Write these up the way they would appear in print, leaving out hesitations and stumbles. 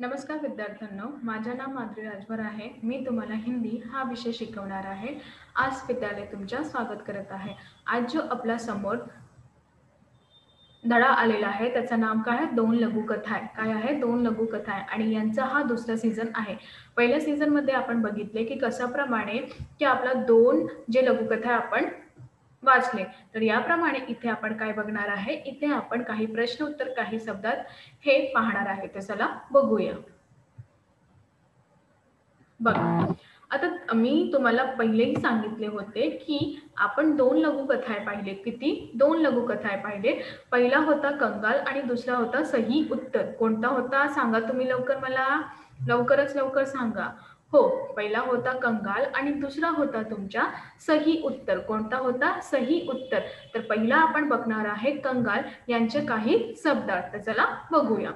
नमस्कार विद्यार्थ्यांनो, माझे नाव माधुरी राजभर आहे. मी तुम्हाला हिंदी हा विषय शिकवणार आहे. आज विद्यालय तुमच्या स्वागत करत आहे. आज जो आपल्या समोर धडा आलेला आहे त्याचं नाव काय आहे? दोन लघुकथा आहे. काय आहे? दोन लघुकथा आहे आणि यांचा हा दुसरा सीझन आहे. पहिल्या सीझन मध्ये आपण बघितले की कशाप्रमाणे की आपला दोन जे लघुकथा आपण वाचले. तर याप्रमाणे इथे आपण काय बघणार आहे? इथे आपण काही प्रश्न उत्तर काही शब्दात हे पाहणार आहे. तर चला बघूया. बघा, आता मी तुम्हाला पहिलेही सांगितले होते की आपण दोन लघुकथा पाहिले. किती? दोन लघुकथा पाहिले. पहिला होता कंगाल आणि दुसरा होता सही उत्तर. कोणता होता सांगा तुम्ही लवकर मला, लवकरच लवकर सांगा. हो, पहिला होता कंगाल आणि दुसरा होता तुमच्या सही उत्तर. कोणता होता? सही उत्तर. तर पहिला आपण बघणार आहे कंगाल यांचे काही शब्दार्थ. तर चला बघूया.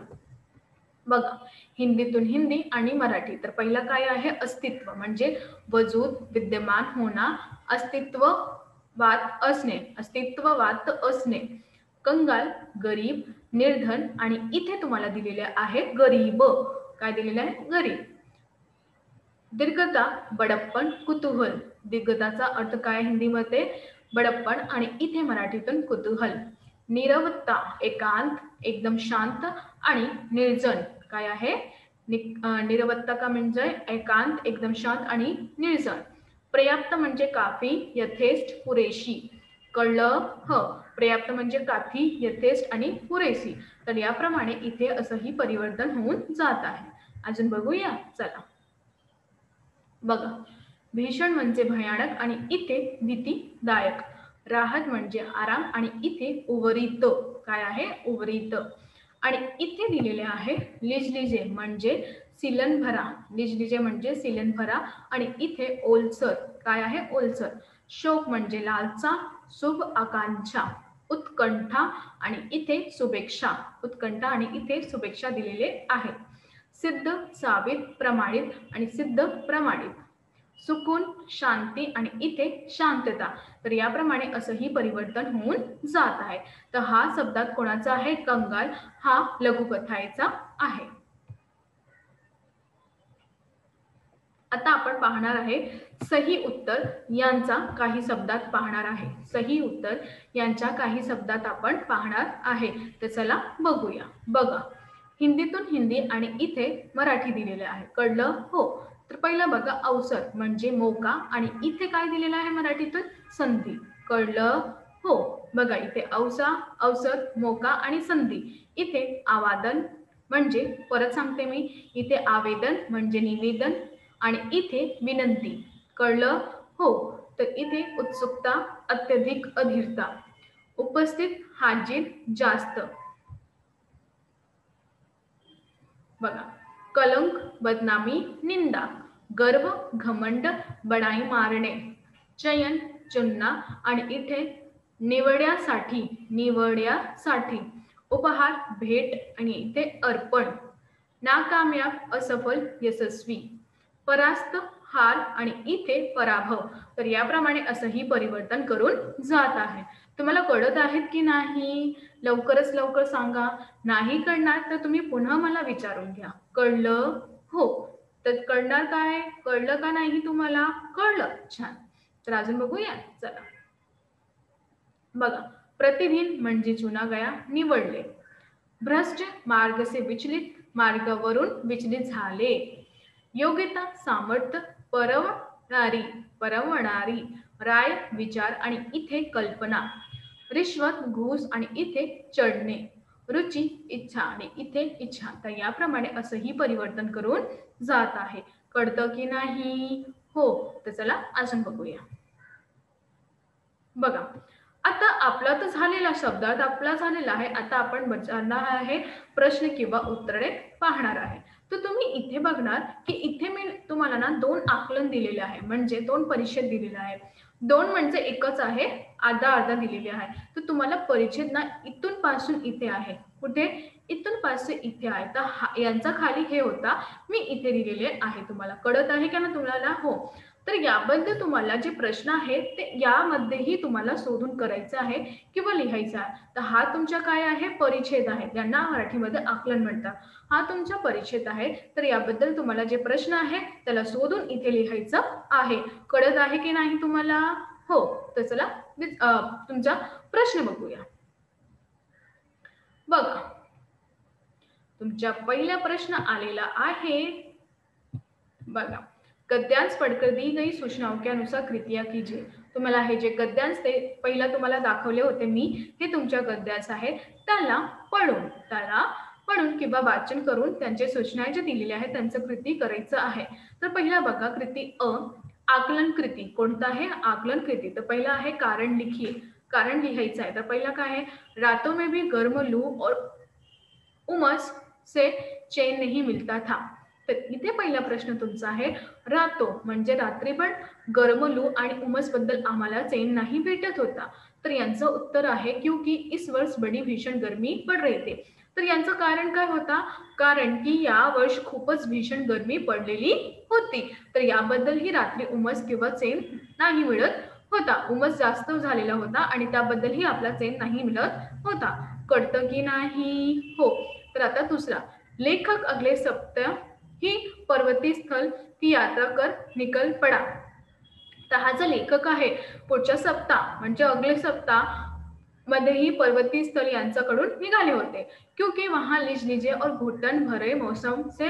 बघा, हिंदीतून हिंदी आणि मराठी. तर पहिला काय आहे? अस्तित्व म्हणजे वजूद, विद्यमान होणं, अस्तित्ववात असणे, अस्तित्ववात असणे. कंगाल गरीब, निर्धन आणि इथे तुम्हाला दिलेले आहे गरीब. काय दिलेले आहे? गरीब. दीर्घता बडप्पन, कुतूहल. दीर्घताचा अर्थ काय हिंदीमध्ये? बडप्पन आणि इथे मराठीतून कुतूहल. नीरवता एकांत, एकदम शांत आणि निर्जन. काय आहे? नीरवता का म्हणजे एकांत, एकदम शांत आणि निर्जन. पर्याप्त म्हणजे काफी, यथेष्ट, पुरेशी. कळलं? पर्याप्त म्हणजे काफी, यथेष्ट आणि पुरेशी. तर याप्रमाणे इथे असंही परिवर्तन होऊन जात आहे. अजून बघूया, चला बघा. भीषण म्हणजे भयानक आणि इथे भीतीदायक. राहत म्हणजे आराम आणि इथे उर्वरित. काय आहे? उर्वरित. आणि इथे दिलेले आहे लिजलिजे म्हणजे सिलनभरा. लिजलिजे म्हणजे सिलनभरा आणि इथे ओलसर. काय आहे? ओलसर. शोक म्हणजे लालसा, शुभ आकांक्षा. उत्कंठा आणि इथे शुभेच्छा. उत्कंठा आणि इथे शुभेच्छा दिलेले आहे. सिद्ध, साबित, प्रमाणित आणि सिद्ध, प्रमाणित. सुकून, शांती आणि इथे शांतता. तर याप्रमाणे असंही परिवर्तन होऊन जात आहे. तर हा शब्दात कोणाचा आहे? कंगाल हा लघुकथाचा आहे. आता आपण पाहणार आहे सही उत्तर यांचा काही शब्दात पाहणार आहे. सही उत्तर यांच्या काही शब्दात आपण पाहणार आहे. तर चला बघूया. बघा, हिंदीतून हिंदी आणि इथे मराठी दिलेले आहे. कळलं? हो. तर पहिला बघा, अवसर म्हणजे मौका आणि इथे काय दिलेलं आहे मराठीतून? संधी. कळलं? हो. बघा, इथे अवसर, मौका आणि संधी. इथे आवादन म्हणजे, परत सांगते मी, इथे आवेदन म्हणजे निवेदन आणि इथे विनंती. कळलं? हो. तर इथे उत्सुकता, अत्यधिक, अधीरता. उपस्थित, हाजीर, जास्त. बघा, कलंक, बदनामी, निंदा. गर्व, घमंड, बडाई मारणे. चयन, चुनना आणि इथे निवड्यासाठी. उपहार, भेट आणि इथे अर्पण. नाकामयाब, असफल, यशस्वी. परास्त, हार आणि इथे पराभव. तर याप्रमाणे असंही परिवर्तन करून जात आहे. तुम्हाला कळत आहेत की नाही? लवकरच लवकर सांगा. नाही कळणार तर तुम्ही पुन्हा मला विचारून घ्या. कळलं? हो. तर कळणार काय? कळलं का नाही तुम्हाला? कळलं. छान. तर अजून बघूया, चला बघा. प्रतिदिन म्हणजे चुना गया, निवडले. भ्रष्ट, मार्ग से विचलित, मार्गावरून विचलित झाले. योग्यता, सामर्थ्य, परवणारी. राय, विचार आणि इथे कल्पना. रिश्वत, घूस आणि इथे चढणे. रुची, इच्छा आणि इथे इच्छा. तर याप्रमाणे असंही परिवर्तन करून जात आहे. कळतं की नाही? हो. तर चला अजून बघूया. बघा, आता आपला तर झालेला शब्दात आपला झालेला आहे. आता आपण बघणार आहे प्रश्न किंवा उत्तरे पाहणार आहे. तर तुम्ही इथे बघणार की इथे मी तुम्हाला ना दोन आकलन दिलेले आहे, म्हणजे दोन परिच्छेद दिलेले आहे. दोन म्हणजे एकच आहे, अर्धा अर्धा दिलेले आहे. तर तुम्हाला परिच्छेद ना इथून पासून इथे आहे. कुठे? इथून पासून इथे आहे. तर यांचा खाली हे होता, मी इथे दिलेले आहे. तुम्हाला कळत आहे का ना तुम्हाला? हो. तर याबद्दल तुम्हाला जे प्रश्न आहेत ते यामध्येही तुम्हाला शोधून करायचं आहे किंवा लिहायचं आहे. तर हा तुमचा काय आहे, परिच्छेद आहे, ज्यांना मराठीमध्ये आकलन म्हणतात. हा तुमचा परिच्छेद आहे. तर याबद्दल तुम्हाला जे प्रश्न आहे त्याला शोधून इथे लिहायचं आहे. कळत आहे की नाही तुम्हाला? हो. तर चला तुमचा प्रश्न बघूया. बघा, तुमचा पहिला प्रश्न आलेला आहे. बघा, गद्यांश पढ़कर दी गई सूचनाओं के अनुसार कृतियां कीजिए. तुम्हाला हे जे गद्यांश ते पहिला तुम्हाला दाखवले होते मी, हे तुमच्या गद्यांश आहे. त्याला पढून किंवा वाचन करून त्यांचे सूचना जे दिलेले आहेत त्यांचं कृती करायचं आहे. तर पहिला बघा, कृती अ, आकलन कृती. कोणता आहे? आकलन कृती. तर पहिला आहे कारण लिखिए. कारण लिहायचं आहे. तर पहिला काय आहे, रातों में भी गर्म लू और उमस से चैन नहीं मिलता था. तर इथे पहिला प्रश्न तुमचा आहे, रातो म्हणजे रात्री पण गरम लू आणि उमस बद्दल आम्हाला चैन नाही भेटत होता. तर यांचं उत्तर आहे क्योंकि इस वर्ष बड़ी भीषण गर्मी पड़ रही थी. तर यांचं कारण काय होता? कारण की या वर्ष खूपच भीषण गरमी पडलेली होती. तर याबद्दल ही रात्री उमस किंवा चैन नाही मिळत होता. उमस जास्त झालेला होता आणि त्याबद्दलही आपला चैन नाही मिळत होता. कळतं की नाही? हो. तर आता दुसरा, लेखक अगले सप्ताह ही पर्वतीय स्थल की यात्रा कर निकल पडा. तर हा जो लेखक आहे, पुढच्या सप्ताह म्हणजे अगले सप्ताह मध्येही पर्वतीय स्थल यांच्याकडून निघाले होते. क्योंकि वहां लीज लीजिए और घुटन भरे मौसम से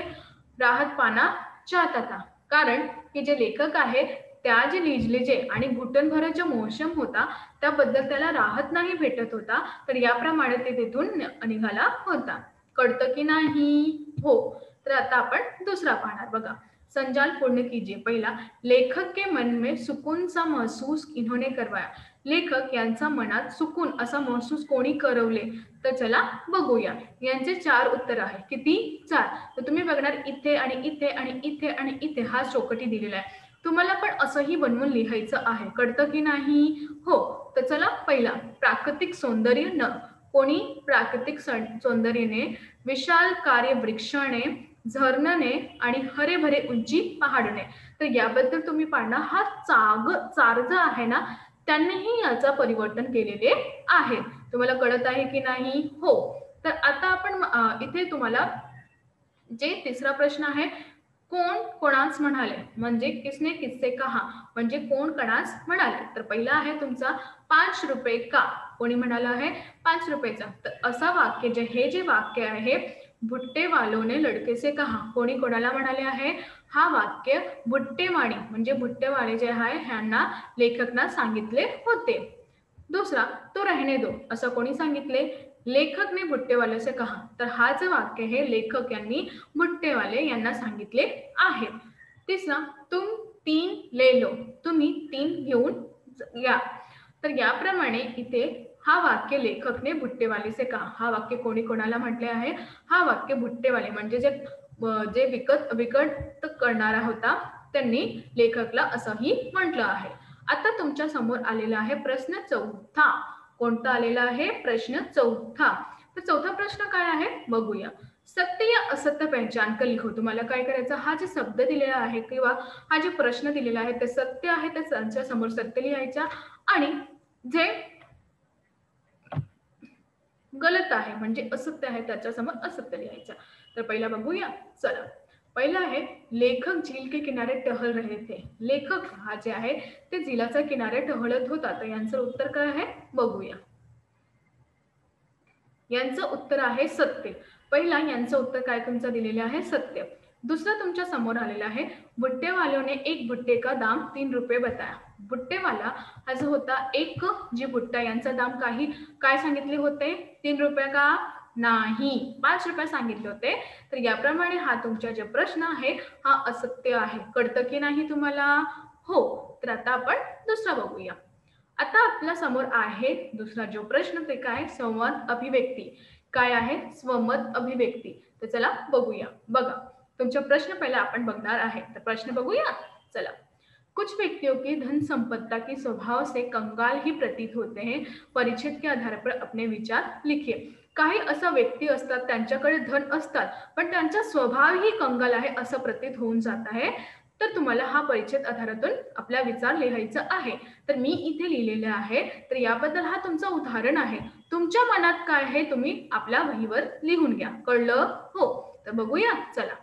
राहत पाना चाहता था. कारण की जे लेखक आहे त्या जे लिजलेजे आणि घुटनभर जो मौसम होता त्याबद्दल त्याला राहत नाही भेटत होता. तर याप्रमाणे ते तिथून निघाला होता. कळतं की नाही? हो. तर आता आपण दुसरा पाहणार. बघा, संजाल पूर्ण कीजिए. पहिला, लेखक के मन में सुकून सा महसूस इन्होंने करवाया. लेखक यांचा मनात सुकून असा महसूस कोणी करवले? तर चला बघूया. यांचे 4 उत्तर आहे. किती? 4. तर तुम्ही बघणार इथे आणि इथे आणि इथे आणि इथे हा चौकटी दिलेला आहे. तुम्हाला पण असंही बनवून लिहायचं आहे. कळतं की नाही? हो. तर चला पहिला, प्राकृतिक सौंदर्य न. कोणी? प्राकृतिक सौंदर्याने, विशाल कार्य वृक्षाने, झरणाने आणि हरे भरे उंची पहाडने. तर याबद्दल तुम्ही पाहणार हा चार्ज आहे ना, त्यांनीही याचा परिवर्तन केलेले आहे. तुम्हाला कळत आहे की नाही? हो. तर आता आपण इथे तुम्हाला जे तिसरा प्रश्न आहे, कोण कोणास म्हणाले, म्हणजे किसने किससे कहा, म्हणजे कोण कोणास म्हणाले. तर पहिला आहे तुमचा 5 रुपये का. कोणी म्हणाला आहे? 5 रुपयेचा. तर असा वाक्य हे जे वाक्य आहे, भुट्टे वालों ने लड़के से कहा. कोणी कोणाला म्हणाले आहे? हा वाक्य भुट्टेवाणी म्हणजे भुट्टेवाले जे आहे ह्यांना लेखकना सांगितले होते. दूसरा, तो रहने दो. असं कोणी सांगितले? लेखक ने भुट्टेवाले से कहा. तर हा जे वाक्य हे लेखक यांनी भुट्टेवाले यांना सांगितले आहे. तिसरा, तुम 3 ले लो. तुम्ही 3 घेऊन या. तर याप्रमाणे इथे हा वाक्य लेखकने भुट्टेवाले से कहा. हा वाक्य कोणी कोणाला म्हटले आहे? हा वाक्य भुट्टेवाले म्हणजे जे विकत करणारा होता त्यांनी लेखकला असंही म्हटलं आहे. आता तुमच्या समोर आलेला आहे प्रश्न चौथा. कोणता आलेला आहे? प्रश्न चौथा. तर चौथा प्रश्न काय आहे बघूया. सत्य या असत्य पहचान कर लिखो. तुम्हाला काय करायचं, हा जे शब्द दिलेला आहे किंवा हा जे प्रश्न दिलेला आहे ते सत्य आहे तर त्यांच्या समोर सत्य लिहायचा आणि जे गलत आहे म्हणजे असत्य आहे त्याच्या समोर असत्य लिहायचं. तर पहिला बघूया. चला, पहिला आहे लेखक झील के किनारे टहल रहे थे. लेखक हा जे आहे ते झीलाच्या किनारे टहलत होता. तर यांचं उत्तर काय आहे बघूया. यांचं उत्तर आहे सत्य. पहिला यांचं उत्तर काय तुमचं दिलेलं आहे? सत्य. दूसरा तुमच्या समोर आलेला आहे, भुट्टे वालों ने एक भुट्टे का दाम 3 रुपये बताया. भुट्टेवाला हा जो होता, एक जी भुट्टा यांचा दाम काय सांगितले होते? 3 रुपये का? नाही, 5 रुपये सांगितले होते. तर याप्रमाणे हा तुमचा जे प्रश्न आहे हा असत्य आहे. कळतं की नाही तुम्हाला? हो. तर आता आपण दुसरा बघूया. आता आपल्या समोर आहे दुसरा जो प्रश्न ते काय? संवाद अभिव्यक्ती. काय आहे? स्वमत अभिव्यक्ती. तर चला बघूया. बघा, तुमचा प्रश्न पहले आपण बघणार आहे. तर प्रश्न बघूया. चला, कुछ व्यक्तियों की धन संपत्ति की स्वभाव से कंगाल ही प्रतीत होते हैं. परिच्छेद के आधार पर अपने विचार लिखिए. काही असा व्यक्ती असतात त्यांच्याकडे धन असतात पण त्यांचा स्वभाव ही कंगाल आहे असं प्रतीत होऊन जात आहे. तर तुम्हाला हा परिच्छेद आधारातून आपला विचार लिहायचा आहे. तर मी इथे लिहिलेले आहे. तर याबद्दल हा तुमचं उदाहरण आहे. तुमच्या मनात काय आहे तुम्ही आपल्या वहीवर लिहून घ्या. कळलं? हो. तर बघूया चला.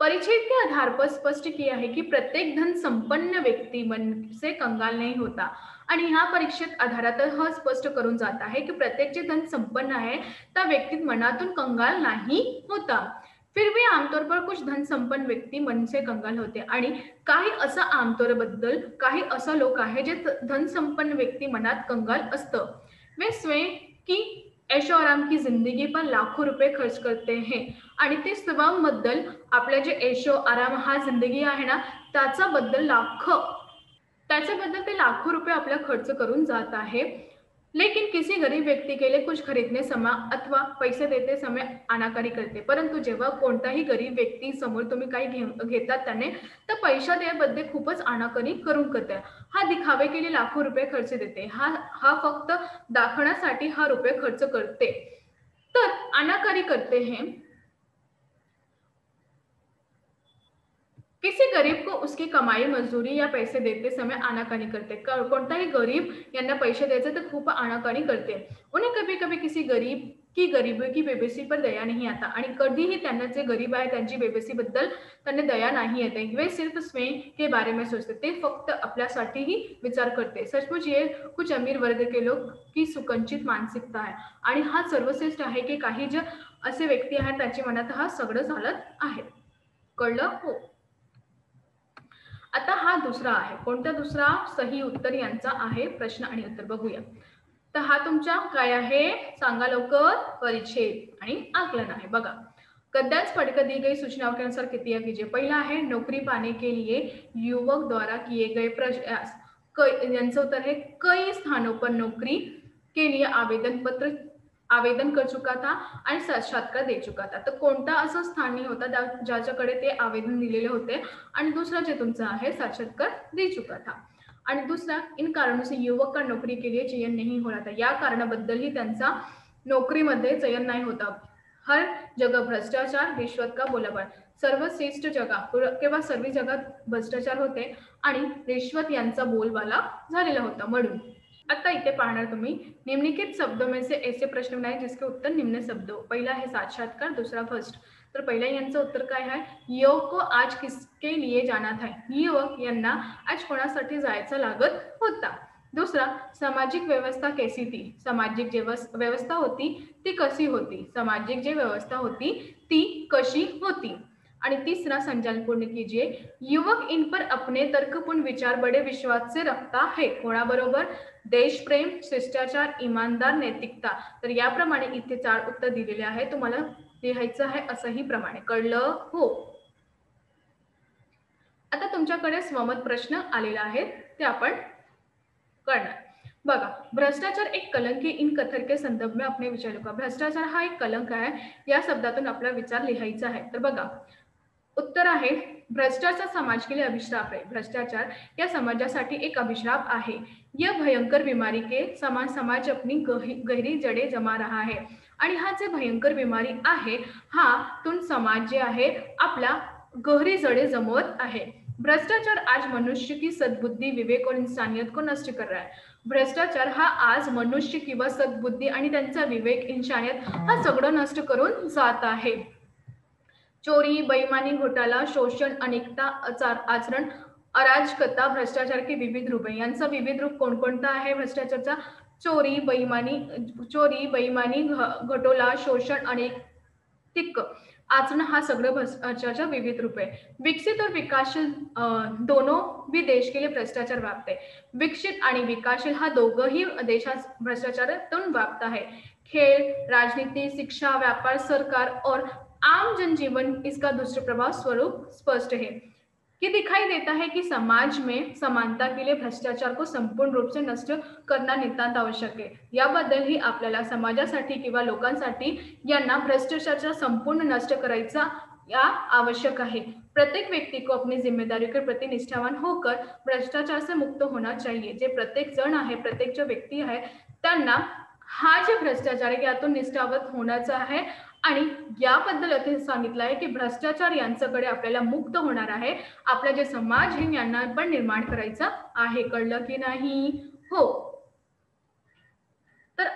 परिच्छेद के आधार पर स्पष्ट किया है कि प्रत्येक धन संपन्न व्यक्ती मन से कंगाल नहीं होता. आणि ह्या परीक्षेत आधारात हा स्पष्ट करून जात आहे की प्रत्येक जे धन संपन्न आहे त्या व्यक्तीत मनातून कंगाल नाही होता. फिर भी आमतौर पर कुछ धन संपन्न व्यक्ती मन से कंगाल होते. आणि काही असं आमतौर बद्दल काही असं लोक आहे जे धन संपन्न व्यक्ती मनात कंगाल असतं. वे स्वयं की ऐशो आराम की जिंदगी पर लाखों रुपये खर्च करते हैं. आणि ते स्वबद्दल आपले जे ऐशो आराम हा जिंदगी आहे ना त्याच्याबद्दल ते लाखों रुपये आपला खर्च करून जात आहे. लेकिन किसी गरीब व्यक्ती के लिए कुछ खरीदने समय अथवा पैसे देते समय अनाकारी करते. परंतु जेव्हा कोणताही गरीब व्यक्ती समोर तुम्ही काही घेतात त्याने तर पैसा द्याबद्दल खूपच अनाकारी करून करते. हा दिखावे के लिए लाखों रुपये खर्च देते. हा फक्त दाखवण्यासाठी हा रुपये खर्च करते. तर अनाकारी करते हैं. किसी गरीब को उसकी कमाई मजदूरी या पैसे देते समय आनाकानी करते. कोणताही गरीब यांना पैसे द्यायचे तर खूप आनाकानी करते. उन्हें कभी कभी किसी गरीब की गरीबी की बेबसी पर दया नहीं आता. आणि कधीही त्यांना जे गरीब आहे त्यांची बेबसी बद्दल त्यांना दया नाही येते. वे सिर्फ स्वयं के बारे में सोचते. ते फक्त आपल्यासाठी ही विचार करते. सचमुच ये कुछ अमीर वर्ग के लोग की सुकंचित मानसिकता आहे. आणि हा सर्वश्रेष्ठ आहे की काही जे असे व्यक्ती आहेत त्यांच्या मनात हा सगळं चालत आहे. कळलं? हो. आता हा दुसरा आहे. कोणता दुसरा? सही उत्तर यांचा आहे. प्रश्न आणि उत्तर बघूया. तर हा तुमचा काय आहे सांगा लवकर. परिच्छेद आणि आकलन आहे. बघा गद्यांश पढ़कर दी गई सूचनाओं के अनुसार कृतिया कीजिए. पहिला आहे नौकरी पाने के लिए युवक द्वारा किए गए प्रयास. यांचं उत्तर आहे कई स्थानों पर नौकरी के लिए आवेदन कर चुका था आणि साक्षात्कार दे चुका था. तर कोणता असं स्थानी होता ज्याच्याकडे ते आवेदन दिलेले होते. आणि दुसरा जे तुमचा आहे साक्षात्कार दे चुका था. आणि दुसरा इन कारणों से युवक का नौकरी के लिए चयन नहीं हो रहा था. या कारणाबद्दलही त्यांचा नोकरीमध्ये चयन नाही होता. हर जगह भ्रष्टाचार रिश्वत का बोलाबाल. सर्वश्रेष्ठ जगह किंवा सर्व जगात भ्रष्टाचार होते आणि रिश्वत यांचा बोलबाला झालेला होता. म्हणून आता इथे पाहणार तुम्ही निम्नलिखित शब्दों में से ऐसे प्रश्न बनाए जिसके उत्तर निम्न शब्दों. पहिला है साक्षात्कार, दूसरा फर्स्ट. तर पहिला यांचं उत्तर काय आहे? युवक को आज किसके लिए जाना था. युवक यांना आज कोणासाठी जायचं लागत होता. दुसरा सामाजिक व्यवस्था कैसी थी. सामाजिक जे व्यवस्था होती ती कशी होती. सामाजिक जे व्यवस्था होती ती कशी होती. आणि तीसरा संचालन पूर्ण कीजिए. युवक इन पर अपने तर्कपूर्ण विचार बड़े विश्वास से रखता है. कोणाबरोबर? देशप्रेम, शिष्टाचार, इमानदार, नैतिकता. तर याप्रमाणे इथे 4 उत्तर दिलेले आहे. तुम्हाला लिहायचं आहे असंही प्रमाणे. कळलं? हो. आता तुमच्याकडे स्वमत प्रश्न आलेला आहे ते आपण करणार. बघा भ्रष्टाचार एक कलंक है. इन कथर के संदर्भ में अपने विचार लिखा. भ्रष्टाचार हा एक कलंक आहे. या शब्दातून आपला विचार लिहायचा आहे. तर बघा उत्तर आहे भ्रष्टाचार समाज के लिए अभिशाप है. भ्रष्टाचार या समाजासाठी एक अभिशाप आहे. यह भयंकर बीमारी के समान समाज अपनी गहरी जड़े जमा रहा है. आणि हा जे भयंकर बीमारी आहे हा तुन समाज जे आहे आपला गहरी जड़े जमवत आहे. भ्रष्टाचार आज मनुष्य की सद्बुद्धि, विवेक और इंसानियत को नष्ट कर रहा है. भ्रष्टाचार हा आज मनुष्य किंवा सद्बुद्धी आणि त्यांचा विवेक, इंसानियत हा सगळं नष्ट करून जात आहे. चोरी, बेईमानी, घोटाला, शोषण, अनेकता, आचरण, अराजकता, भ्रष्टाचार के विविध रूप आहे. यांचा विविध रूप कोणकोणता आहे भ्रष्टाचारचा? चोरी, बेईमानी, घोटाला, शोषण, अनैतिक आचरण हा सगळं भ्रष्टाचार विविध रूप आहे. विकसित और विकासशील दोनों भी देश के लिए भ्रष्टाचार व्याप्त है. विकसित आणि विकासशील हा दोघंही देशात भ्रष्टाचारातून व्याप्त आहे. खेळ, राजनीति, शिक्षा, व्यापार, सरकार और आम जनजीवन इसका दुष्प्रभाव स्वरूप स्पष्ट है. ये दिखाई देता है कि समाज में समानता के लिए भ्रष्टाचार को संपूर्ण रूप से नष्ट करना नितांत आवश्यक है. याबद्दलही आपल्याला समाजासाठी किंवा लोकांसाठी यांना भ्रष्टाचार संपूर्ण नष्ट करायचा या आवश्यक आहे. प्रत्येक व्यक्ति को अपनी जिम्मेदारी के प्रति निष्ठावान होकर भ्रष्टाचार से मुक्त होना चाहिए. जे प्रत्येक जण आहे, प्रत्येक जो व्यक्ती आहे त्यांना हा जे भ्रष्टाचार आहे यातून निष्ठावत होण्याचा आहे आणि याबद्दल असे सांगितलं आहे की भ्रष्टाचार यांच्याकडे आपल्याला मुक्त होणार आहे. आपलं जे समाज आहे यांना पण निर्माण करायचं आहे. कळलं की नाही? हो. तर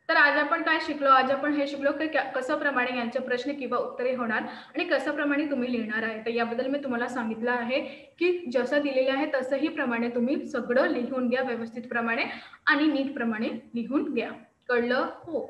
तर आज आपण काय शिकलो? आज आपण हे शिकलो की कसं प्रमाणे यांचे प्रश्न किंवा उत्तरे होणार आणि कसं प्रमाणे तुम्ही लिहिणार आहे. तर याबद्दल मी तुम्हाला सांगितलं आहे की जसं दिलेलं आहे तसंही प्रमाणे तुम्ही सगळं लिहून घ्या व्यवस्थित प्रमाणे आणि नीट प्रमाणे लिहून घ्या. कळलं? हो.